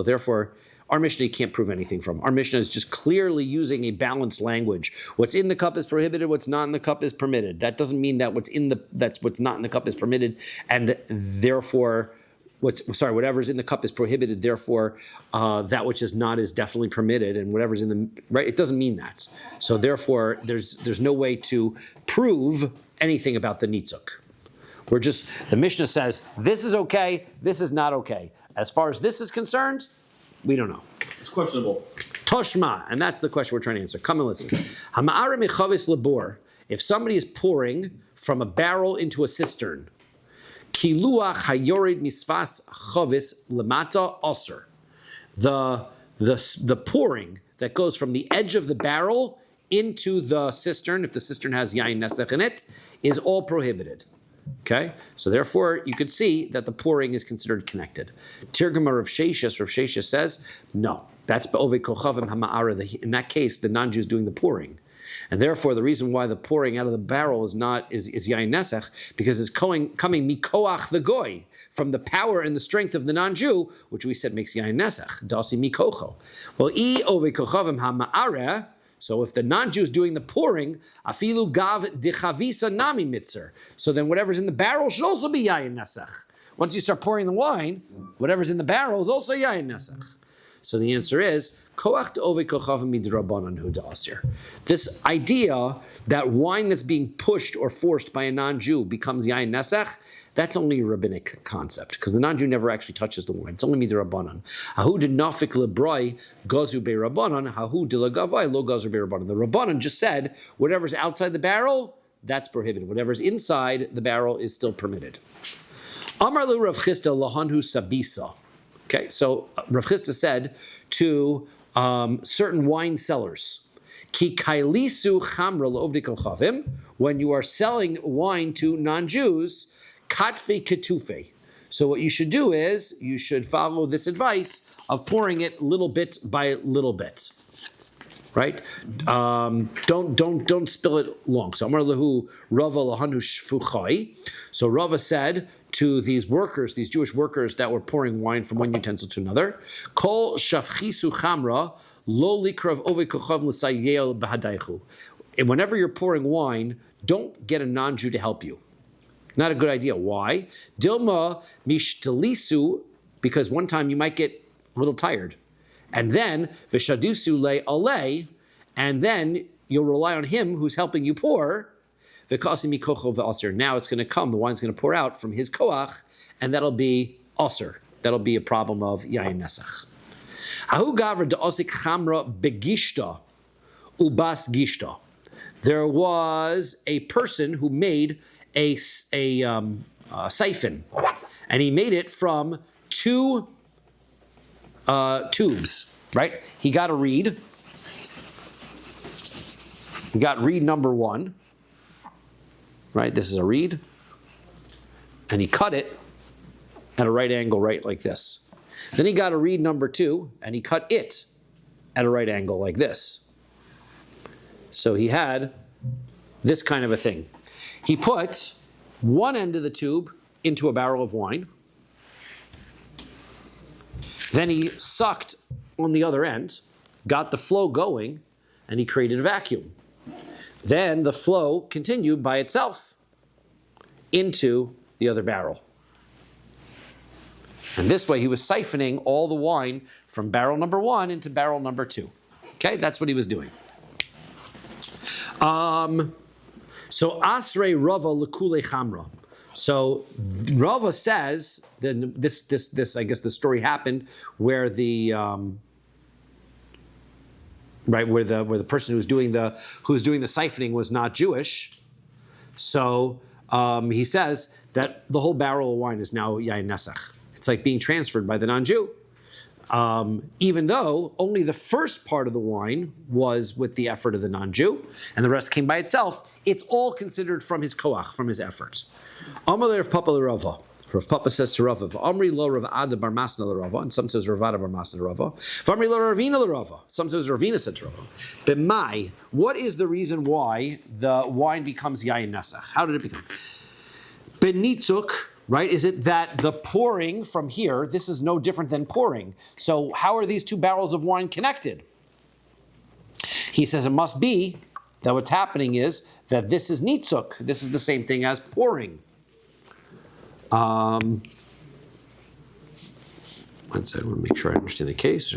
therefore, our Mishnah you can't prove anything from. Our Mishnah is just clearly using a balanced language. What's in the cup is prohibited. What's not in the cup is permitted. That doesn't mean that what's not in the cup is permitted, and therefore, whatever's in the cup is prohibited. Therefore, that which is not is definitely permitted, and whatever's in the right, it doesn't mean that. So therefore, there's no way to prove anything about the nitzuk. The Mishnah says, this is okay, this is not okay. As far as this is concerned, we don't know. It's questionable. Toshma, and that's the question we're trying to answer. Come and listen. Hama'ara mechavis labor. If somebody is pouring from a barrel into a cistern, kiluach hayorid misfas chavis lemata aser. The pouring that goes from the edge of the barrel into the cistern, if the cistern has yain nesach in it, is all prohibited. Okay, so therefore you could see that the pouring is considered connected. Tirgama Rav Sheshes says, no, that's be'ove kochavim hama'ara. In that case, the non-Jew is doing the pouring. And therefore, the reason why the pouring out of the barrel is yain nesach, because it's coming mikoach the goy, from the power and the strength of the non-Jew, which we said makes yain nesach, dasi mikocho. Well, ove kochavim hama'ara. So if the non-Jew is doing the pouring, afilu gav dechavisa nami mitzer. So then whatever's in the barrel should also be yain nesach. Once you start pouring the wine, whatever's in the barrel is also yain nesach. So the answer is koach de'ove kochavim midrabanan hu da'asir. This idea that wine that's being pushed or forced by a non-Jew becomes yain nesach, that's only a rabbinic concept, because the non-Jew never actually touches the wine. It's only midrabanan. Hahu de nafik lebroi gozu be'rabanan, hahu de lagavai lo gozu be'rabanan. The rabbanan just said whatever's outside the barrel, that's prohibited. Whatever's inside the barrel is still permitted. Amar lu Rav Chisda lahanhu sabisa. Okay, so Rav Chisda said to certain wine sellers, Ki kailisu chamra lo'ovdei kochavim, when you are selling wine to non-Jews, katfe ketufe. So what you should do is you should follow this advice of pouring it little bit by little bit, right? Don't spill it long. So Amar lahu Rava lahanu shfuchai. So Rava said to these workers, these Jewish workers that were pouring wine from one utensil to another, Kol shafchisu chamra lo likrav ove kochav l'sayel b'hadaychu. And whenever you're pouring wine, don't get a non-Jew to help you. Not a good idea. Why? Dilma mishtalisu, because one time you might get a little tired. And then vishadusu le ale, and then you'll rely on him who's helping you pour. Vikasi mikocho v'aser. Now it's going to come, the wine's going to pour out from his koach, and that'll be aser. That'll be a problem of yain nesach. Hahu gavra de'osik chamra begishta ubas gishta. There was a person who made a siphon, and he made it from two tubes, right? He got a reed. He got reed number one, right? This is a reed, and he cut it at a right angle, right like this. Then he got a reed number two, and he cut it at a right angle like this. So he had this kind of a thing. He put one end of the tube into a barrel of wine. Then he sucked on the other end, got the flow going, and he created a vacuum. Then the flow continued by itself into the other barrel. And this way he was siphoning all the wine from barrel number one into barrel number two. Okay, that's what he was doing. So Asrei Rava lekule chamra. So Rava says that this I guess the story happened where the where the person who's doing the siphoning was not Jewish. So he says that the whole barrel of wine is now yain nesach. It's like being transferred by the non-Jew. Even though only the first part of the wine was with the effort of the non-Jew, and the rest came by itself, it's all considered from his koach, from his efforts. Amalei Rav Papa l'Rava. Rav Papa says to Rava, "Amri lo Rav Ada bar Masna l'Rava," and some says Rav Ada bar Masna l'Rava. V'amri lo Ravina l'Rava. Some says Ravina said to Rava. B'mai, what is the reason why the wine becomes yain nesach? How did it become? Benitzuk. Right? Is it that the pouring from here, this is no different than pouring. So how are these two barrels of wine connected? He says it must be that what's happening is that this is nitzuk. This is the same thing as pouring. One second, I want to make sure I understand the case.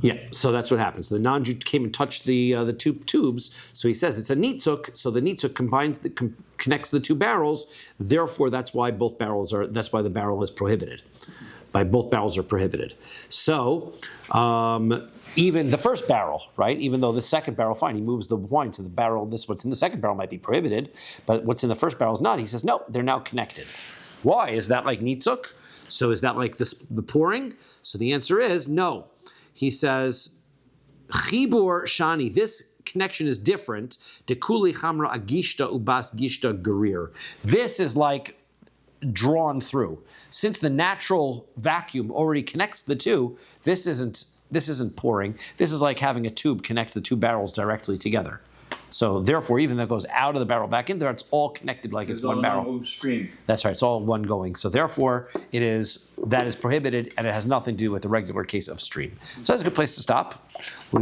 Yeah, so that's what happens. The non-Jew came and touched the two tubes, so he says it's a nitzuk. So the nitzuk connects the two barrels. Therefore, that's why the barrel is prohibited. Both barrels are prohibited. So even the first barrel, right? Even though the second barrel, fine, he moves the wine, so the barrel, what's in the second barrel might be prohibited, but what's in the first barrel is not. He says no, they're now connected. Why? Is that like nitzuk? So is that like the pouring? So the answer is no. He says, Chibur Shani, this connection is different. Dekuli Chamra Agishta Ubas Gishta Gerir. This is like drawn through. Since the natural vacuum already connects the two, this isn't pouring. This is like having a tube connect the two barrels directly together. So therefore, even though it goes out of the barrel back in there, it's all connected like it's one barrel. Stream. That's right. It's all one going. So therefore, that is prohibited, and it has nothing to do with the regular case of stream. So that's a good place to stop.